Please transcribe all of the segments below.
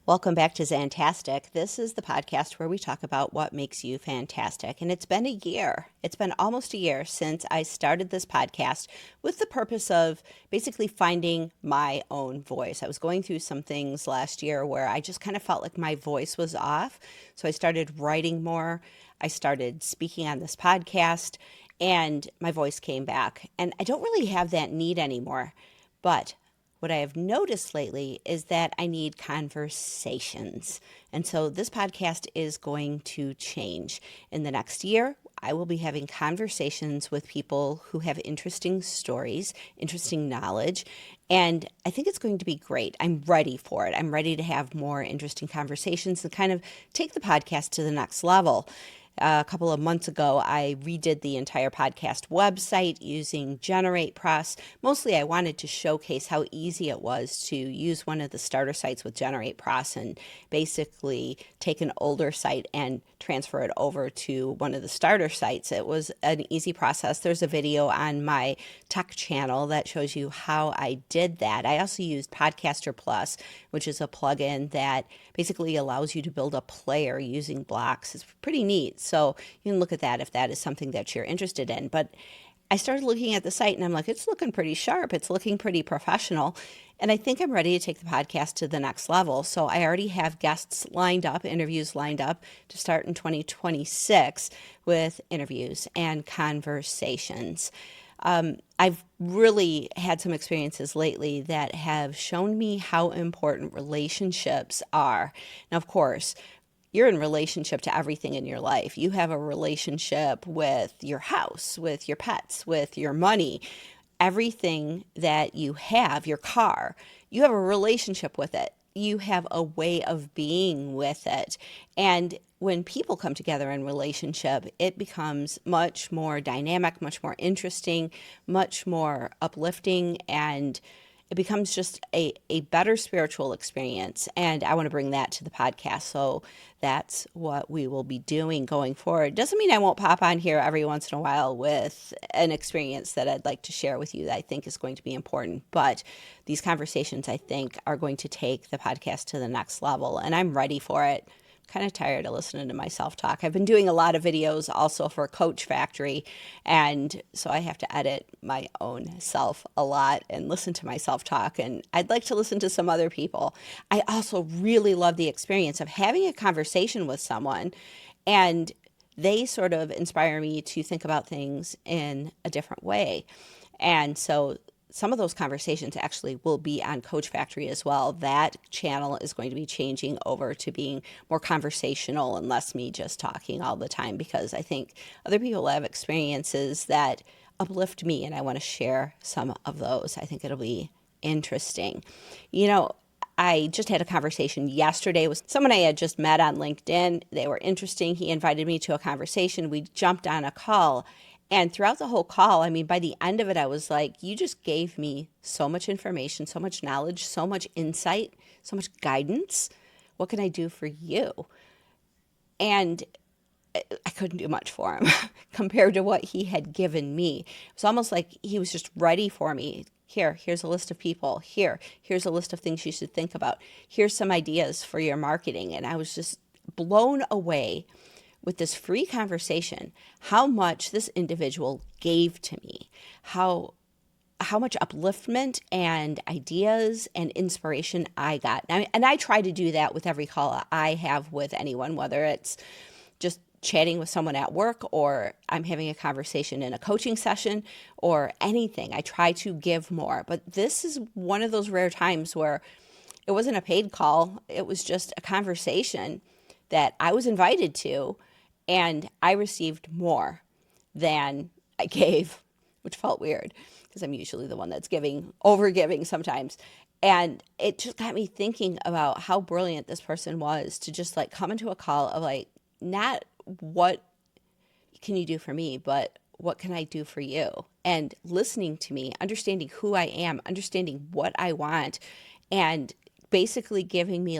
Welcome back to Zantastic. This is the podcast where we talk about what makes you fantastic. And it's been a year. It's been almost a year since I started this podcast with the purpose of basically finding my own voice. I was going through some things last year where I just kind of felt like my voice was off. So I started writing more. I started speaking on this podcast and my voice came back. And I don't really have that need anymore. But what I have noticed lately is that I need conversations. And so this podcast is going to change. In the next year, I will be having conversations with people who have interesting stories, interesting knowledge, and I think it's going to be great. I'm ready for it. I'm ready to have more interesting conversations and kind of take the podcast to the next level. A couple of months ago, I redid the entire podcast website using GeneratePress. Mostly, I wanted to showcase how easy it was to use one of the starter sites with GeneratePress and basically take an older site and transfer it over to one of the starter sites. It was an easy process. There's a video on my tech channel that shows you how I did that. I also used Podcaster Plus, which is a plugin that basically allows you to build a player using blocks. It's pretty neat. So you can look at that if that is something that you're interested in. But I started looking at the site and I'm like, it's looking pretty sharp. It's looking pretty professional. And I think I'm ready to take the podcast to the next level. So I already have guests lined up, interviews lined up to start in 2026 with interviews and conversations. I've really had some experiences lately that have shown me how important relationships are. Now, of course, you're in relationship to everything in your life. You have a relationship with your house, with your pets, with your money, everything that you have, your car. You have a relationship with it. You have a way of being with it. And when people come together in relationship, it becomes much more dynamic, much more interesting, much more uplifting, and it becomes just a better spiritual experience. And I want to bring that to the podcast. So that's what we will be doing going forward. Doesn't mean I won't pop on here every once in a while with an experience that I'd like to share with you that I think is going to be important. But these conversations, I think, are going to take the podcast to the next level. And I'm ready for it. Kind of tired of listening to myself talk. I've been doing a lot of videos also for Coach Factory, and so I have to edit my own self a lot and listen to myself talk, and I'd like to listen to some other people. I also really love the experience of having a conversation with someone, and they sort of inspire me to think about things in a different way. And so some of those conversations actually will be on Coach Factory as well. That channel is going to be changing over to being more conversational and less me just talking all the time, because I think other people have experiences that uplift me and I want to share some of those. I think it'll be interesting. I just had a conversation yesterday with someone I had just met on LinkedIn. They were interesting. He invited me to a conversation. We jumped on a call. And throughout the whole call, by the end of it, I was like, you just gave me so much information, so much knowledge, so much insight, so much guidance. What can I do for you? And I couldn't do much for him compared to what he had given me. It was almost like he was just ready for me. Here's a list of people. Here's a list of things you should think about. Here's some ideas for your marketing. And I was just blown away with this free conversation, how much this individual gave to me, how much upliftment and ideas and inspiration I got. And I try to do that with every call I have with anyone, whether it's just chatting with someone at work or I'm having a conversation in a coaching session or anything. I try to give more. But this is one of those rare times where it wasn't a paid call. It was just a conversation that I was invited to. And I received more than I gave, which felt weird because I'm usually the one that's over giving sometimes. And it just got me thinking about how brilliant this person was to just come into a call of not what can you do for me, but what can I do for you? And listening to me, understanding who I am, understanding what I want, and basically giving me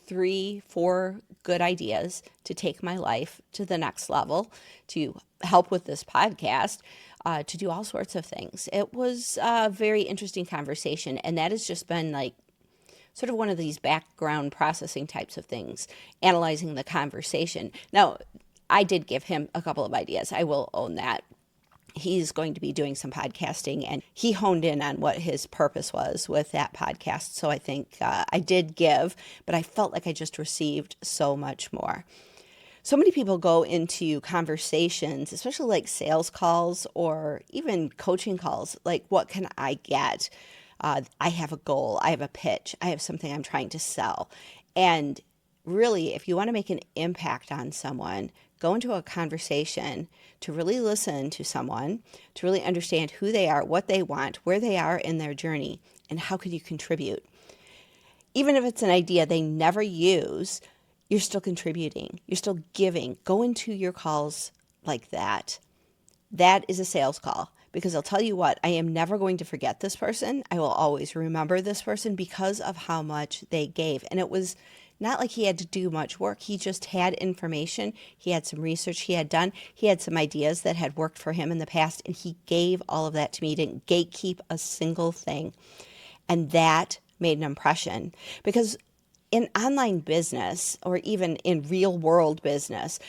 3-4 good ideas to take my life to the next level, to help with this podcast, to do all sorts of things. It was a very interesting conversation, and that has just been sort of one of these background processing types of things, analyzing the conversation. Now, I did give him a couple of ideas. I will own that. He's going to be doing some podcasting, and he honed in on what his purpose was with that podcast. So I think I did give, but I felt like I just received so much more. So many people go into conversations, especially like sales calls or even coaching calls, like, what can I get? I have a goal, I have a pitch, I have something I'm trying to sell. And really, if you want to make an impact on someone, go into a conversation to really listen to someone, to really understand who they are, what they want, where they are in their journey, and how could you contribute. Even if it's an idea they never use, you're still contributing, you're still giving. Go into your calls like that. That is a sales call, because I'll tell you what, I am never going to forget this person. I will always remember this person because of how much they gave. And it was not like he had to do much work. He just had information. He had some research he had done. He had some ideas that had worked for him in the past, and he gave all of that to me. He didn't gatekeep a single thing. And that made an impression, because in online business, or even in real world business,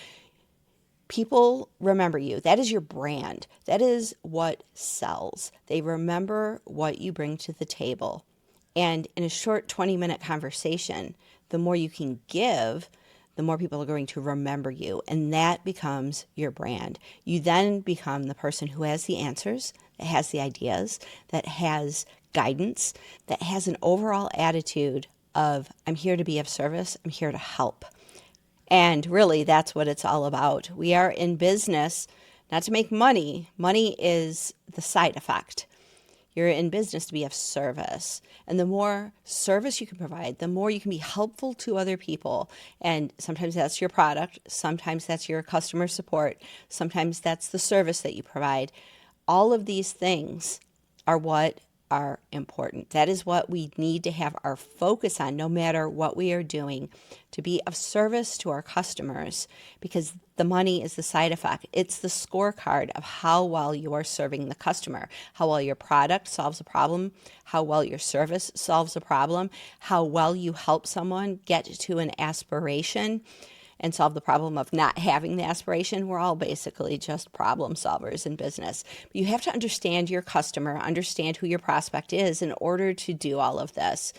people remember you. That is your brand. That is what sells. They remember what you bring to the table. And in a short 20-minute conversation, the more you can give, the more people are going to remember you. And that becomes your brand. You then become the person who has the answers, that has the ideas, that has guidance, that has an overall attitude of, I'm here to be of service, I'm here to help. And really, that's what it's all about. We are in business not to make money. Money is the side effect. You're in business to be of service. And the more service you can provide, the more you can be helpful to other people. And sometimes that's your product. Sometimes that's your customer support. Sometimes that's the service that you provide. All of these things are what are important. That is what we need to have our focus on, no matter what we are doing, to be of service to our customers, because the money is the side effect. It's the scorecard of how well you are serving the customer, how well your product solves a problem, how well your service solves a problem, how well you help someone get to an aspiration and solve the problem of not having the aspiration. We're all basically just problem solvers in business. But you have to understand your customer, understand who your prospect is in order to do all of this.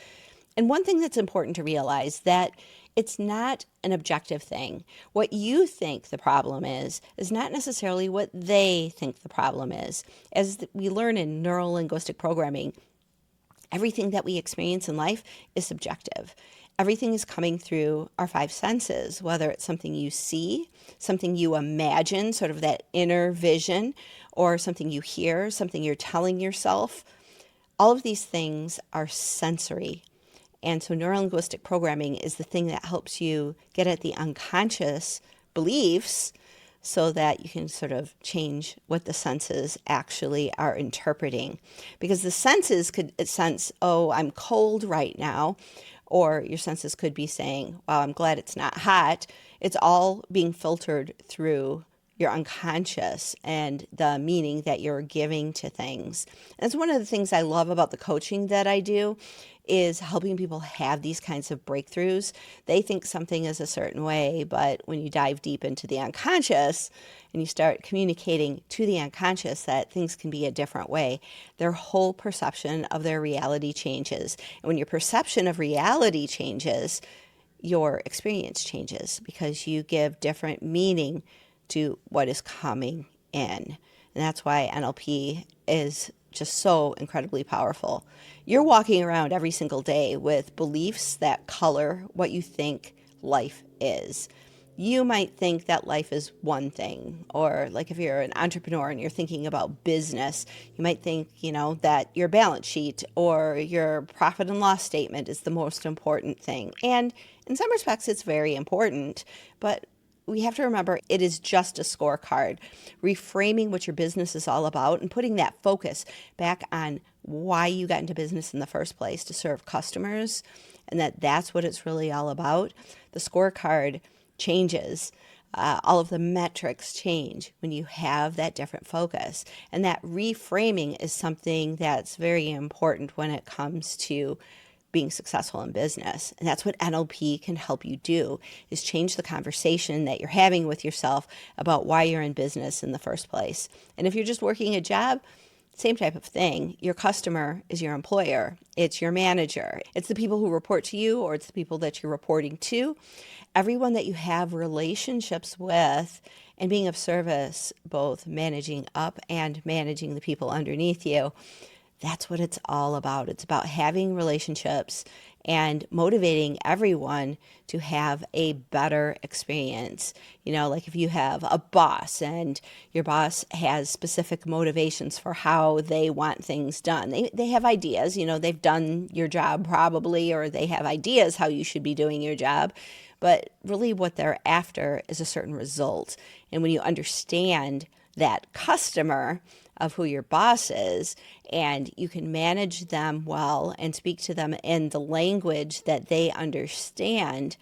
And one thing that's important to realize, that it's not an objective thing. What you think the problem is not necessarily what they think the problem is. As we learn in neurolinguistic programming, everything that we experience in life is subjective. Everything is coming through our five senses, whether it's something you see, something you imagine, sort of that inner vision, or something you hear, something you're telling yourself. All of these things are sensory. And so neurolinguistic programming is the thing that helps you get at the unconscious beliefs so that you can sort of change what the senses actually are interpreting. Because the senses could sense, oh, I'm cold right now. Or your senses could be saying, wow, I'm glad it's not hot. It's all being filtered through your unconscious and the meaning that you're giving to things. And it's one of the things I love about the coaching that I do, is helping people have these kinds of breakthroughs. They think something is a certain way, but when you dive deep into the unconscious and you start communicating to the unconscious that things can be a different way, their whole perception of their reality changes. And when your perception of reality changes, your experience changes, because you give different meaning to what is coming in. And that's why NLP is just so incredibly powerful. You're walking around every single day with beliefs that color what you think life is. You might think that life is one thing, or like if you're an entrepreneur and you're thinking about business, you might think, that your balance sheet or your profit and loss statement is the most important thing. And in some respects, it's very important, but we have to remember it is just a scorecard. Reframing what your business is all about and putting that focus back on why you got into business in the first place, to serve customers, and that's what it's really all about. The scorecard changes. All of the metrics change when you have that different focus. And that reframing is something that's very important when it comes to being successful in business. And that's what NLP can help you do, is change the conversation that you're having with yourself about why you're in business in the first place. And if you're just working a job, same type of thing. Your customer is your employer. It's your manager. It's the people who report to you, or it's the people that you're reporting to. Everyone that you have relationships with, and being of service, both managing up and managing the people underneath you. That's what it's all about. It's about having relationships and motivating everyone to have a better experience. You know, like if you have a boss and your boss has specific motivations for how they want things done. They have ideas, you know, they've done your job probably, or they have ideas how you should be doing your job. But really what they're after is a certain result. And when you understand that customer of who your boss is, and you can manage them well and speak to them in the language that they understand,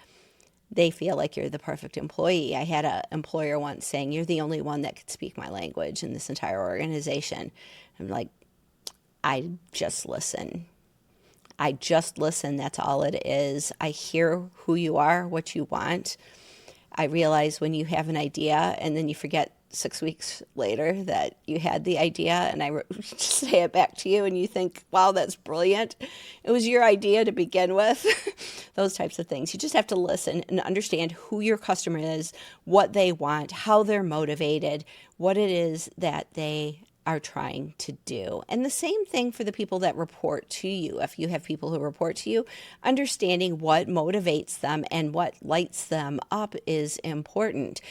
they feel like you're the perfect employee. I had an employer once saying, "You're the only one that could speak my language in this entire organization." I'm like, I just listen. That's all it is. I hear who you are, what you want. I realize when you have an idea and then you forget 6 weeks later that you had the idea, and I say it back to you and you think, wow, that's brilliant. It was your idea to begin with. Those types of things. You just have to listen and understand who your customer is, what they want, how they're motivated, what it is that they are trying to do. And the same thing for the people that report to you. If you have people who report to you, understanding what motivates them and what lights them up is important.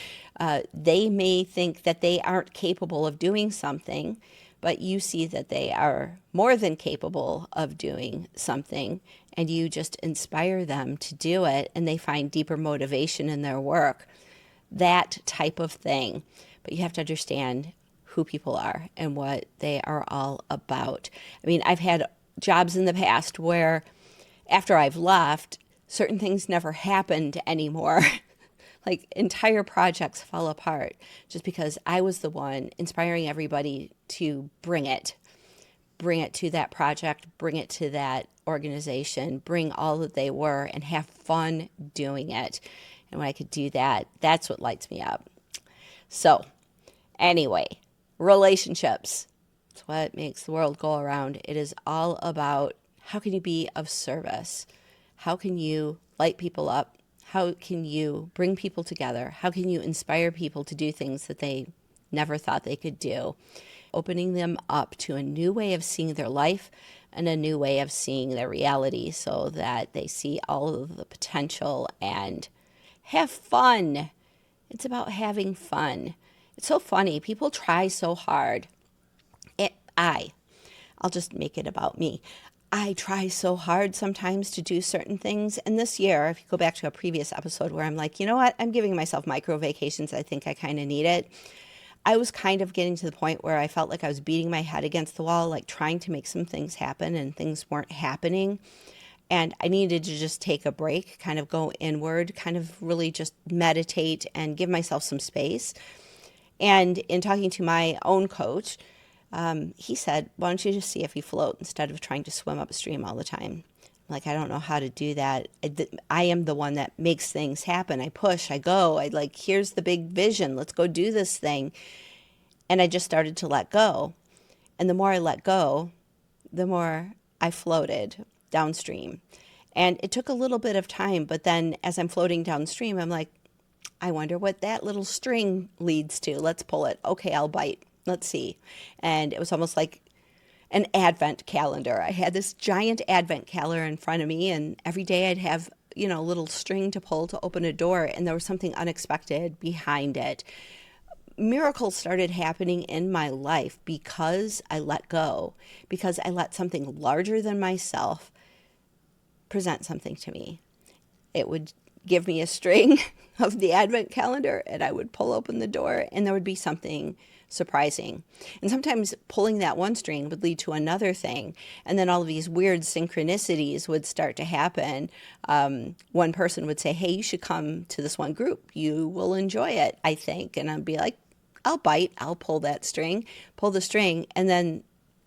They may think that they aren't capable of doing something, but you see that they are more than capable of doing something, and you just inspire them to do it, and they find deeper motivation in their work. That type of thing. But you have to understand who people are and what they are all about. I mean, I've had jobs in the past where after I've left, certain things never happened anymore. Like entire projects fall apart just because I was the one inspiring everybody to bring it to that project, bring it to that organization, bring all that they were, and have fun doing it. And when I could do that, that's what lights me up. So anyway, relationships. It's what makes the world go around. It is all about how can you be of service? How can you light people up? How can you bring people together? How can you inspire people to do things that they never thought they could do? Opening them up to a new way of seeing their life and a new way of seeing their reality so that they see all of the potential and have fun. It's about having fun. It's so funny. People try so hard. I'll just make it about me. I try so hard sometimes to do certain things. And this year, if you go back to a previous episode where I'm like, you know what? I'm giving myself micro vacations. I think I kind of need it. I was kind of getting to the point where I felt like I was beating my head against the wall, like trying to make some things happen, and things weren't happening. And I needed to just take a break, kind of go inward, kind of really just meditate and give myself some space. And in talking to my own coach, he said, why don't you just see if you float instead of trying to swim upstream all the time? Like, I don't know how to do that. I am the one that makes things happen. I push, I go, here's the big vision. Let's go do this thing. And I just started to let go. And the more I let go, the more I floated downstream. And it took a little bit of time, but then as I'm floating downstream, I'm like, I wonder what that little string leads to. Let's pull it. Okay, I'll bite. Let's see. And it was almost like an advent calendar. I had this giant advent calendar in front of me, and every day I'd have, a little string to pull to open a door, and there was something unexpected behind it. Miracles started happening in my life because I let go, because I let something larger than myself present something to me. It would give me a string of the advent calendar, and I would pull open the door, and there would be something surprising. And sometimes pulling that one string would lead to another thing. And then all of these weird synchronicities would start to happen. One person would say, hey, you should come to this one group. You will enjoy it, I think. And I'd be like, I'll bite. I'll pull that string, pull the string. And then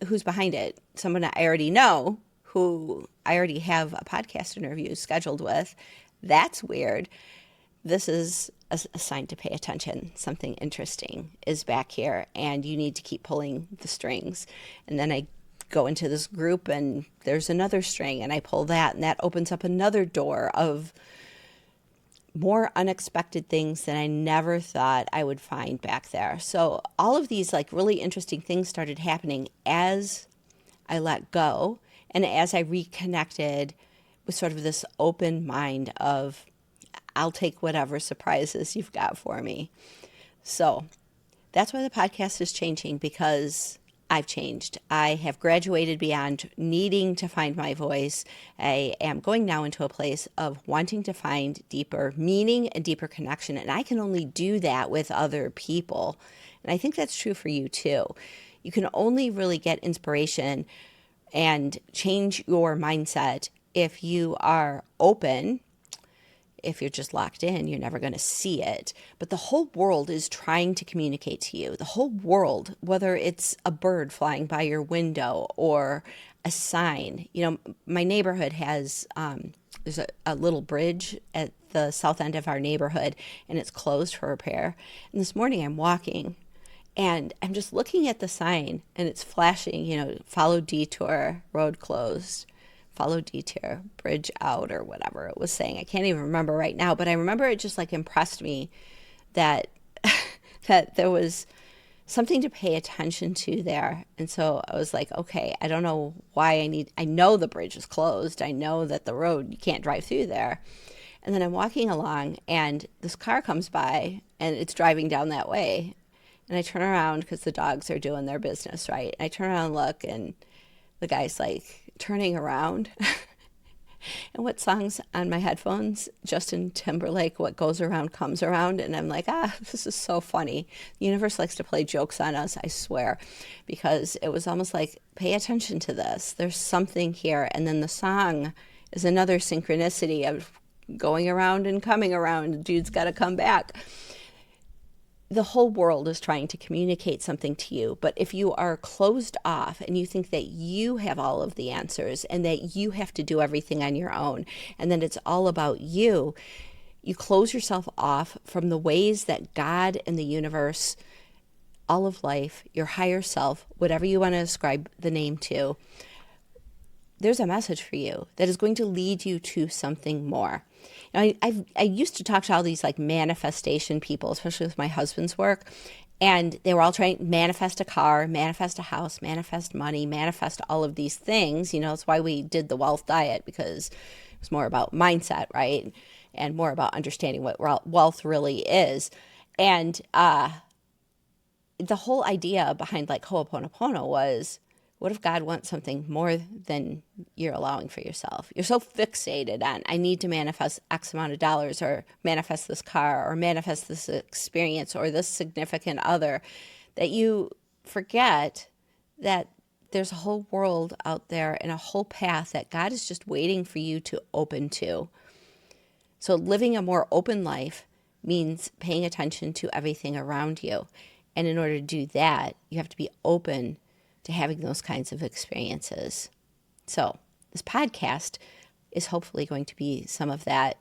who's behind it? Someone I already know who I already have a podcast interview scheduled with. That's weird. This is a sign to pay attention. Something interesting is back here, and you need to keep pulling the strings. And then I go into this group, and there's another string, and I pull that, and that opens up another door of more unexpected things that I never thought I would find back there. So all of these like really interesting things started happening as I let go and as I reconnected with sort of this open mind of, I'll take whatever surprises you've got for me. So that's why the podcast is changing, because I've changed. I have graduated beyond needing to find my voice. I am going now into a place of wanting to find deeper meaning and deeper connection. And I can only do that with other people. And I think that's true for you too. You can only really get inspiration and change your mindset if you are open. If you're just locked in, you're never going to see it. But the whole world is trying to communicate to you. The whole world, whether it's a bird flying by your window or a sign. You know, my neighborhood has, there's a little bridge at the south end of our neighborhood, and it's closed for repair. And this morning I'm walking, and I'm just looking at the sign, and it's flashing, you know, follow detour, road closed. Follow detour, bridge out, or whatever it was saying. I can't even remember right now, but I remember it just like impressed me that that there was something to pay attention to there. And so I was like, okay, I don't know why I know the bridge is closed. I know that the road, you can't drive through there. And then I'm walking along, and this car comes by, and it's driving down that way. And I turn around because the dogs are doing their business, right? I turn around and look, and the guy's like turning around. And what song's on my headphones? Justin Timberlake, What Goes Around Comes Around. And I'm like, this is so funny. The universe likes to play jokes on us, I swear, because it was almost like, pay attention to this. There's something here. And then the song is another synchronicity of going around and coming around. Dude's got to come back. The whole world is trying to communicate something to you. But if you are closed off and you think that you have all of the answers and that you have to do everything on your own and that it's all about you, you close yourself off from the ways that God and the universe, all of life, your higher self, whatever you want to ascribe the name to, there's a message for you that is going to lead you to something more. Now, I used to talk to all these like manifestation people, especially with my husband's work, and they were all trying to manifest a car, manifest a house, manifest money, manifest all of these things. You know, that's why we did the wealth diet, because it was more about mindset, right? And more about understanding what wealth really is. And the whole idea behind like Ho'oponopono was, what if God wants something more than you're allowing for yourself? You're so fixated on, I need to manifest X amount of dollars, or manifest this car, or manifest this experience, or this significant other, that you forget that there's a whole world out there and a whole path that God is just waiting for you to open to. So living a more open life means paying attention to everything around you. And in order to do that, you have to be open to having those kinds of experiences. So this podcast is hopefully going to be some of that,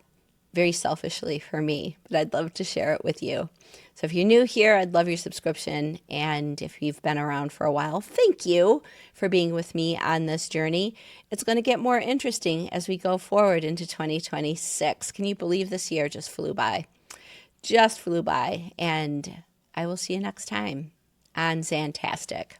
very selfishly for me, but I'd love to share it with you. So if you're new here, I'd love your subscription. And if you've been around for a while, thank you for being with me on this journey. It's going to get more interesting as we go forward into 2026. Can you believe this year just flew by? Just flew by. And I will see you next time on Zantastic.